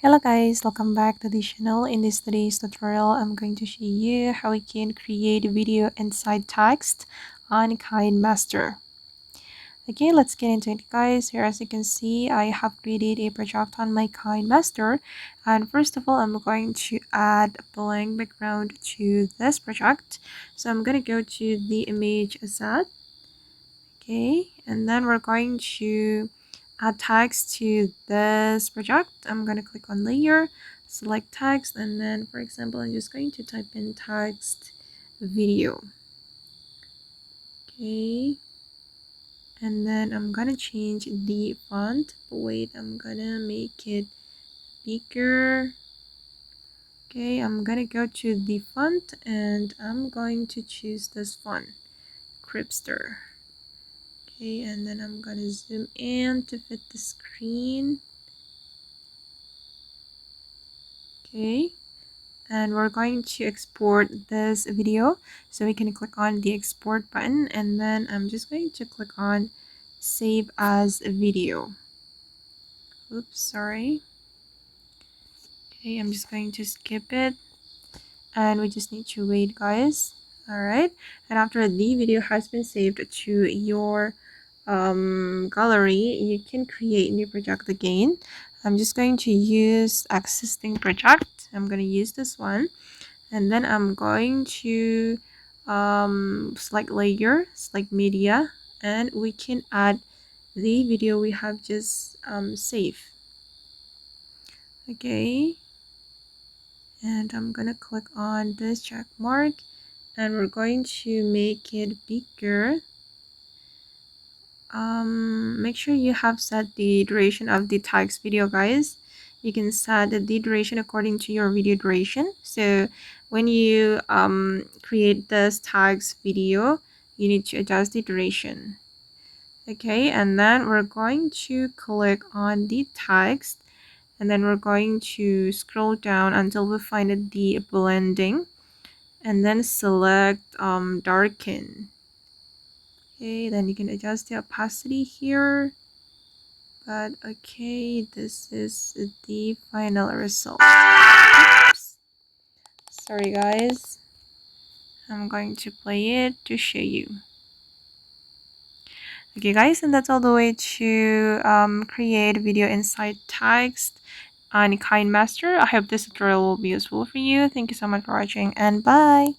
Hello guys, welcome back to the channel. In this today's tutorial, I'm going to show you how we can create video inside text on KineMaster. Okay, let's get into it guys. Here as you can see, I have created a project on my KineMaster, and first of all, I'm going to add a blank background to this project. So I'm going to go to the image asset. Okay, and then we're going to add text to this project. I'm going to click on layer, select text, and then for example I'm just going to type in text video. Okay, and then I'm gonna change the font, but wait, I'm gonna make it bigger. Okay, I'm gonna go to the font and I'm going to choose this font, Cripster. Okay, and then I'm gonna zoom in to fit the screen. Okay, and we're going to export this video, so we can click on the export button, and then I'm just going to click on save as a video. Oops, sorry. Okay, I'm just going to skip it, and we just need to wait guys. Alright, and after the video has been saved to your gallery, you can create new project again. I'm just going to use existing project. I'm going to use this one, and then I'm going to select layer, select media, and we can add the video we have just saved. Okay, and I'm gonna click on this check mark, and we're going to make it bigger. Make sure you have set the duration of the text video guys. You can set the duration according to your video duration. So when you create this text video, you need to adjust the duration. Okay, and then we're going to click on the text, and then we're going to scroll down until we find the blending, and then select darken. Okay, then you can adjust the opacity here, but okay, this is the final result. Oops. Sorry guys, I'm going to play it to show you. Okay guys, and that's all the way to create video inside text on KineMaster. I hope this tutorial will be useful for you. Thank you so much for watching, and bye.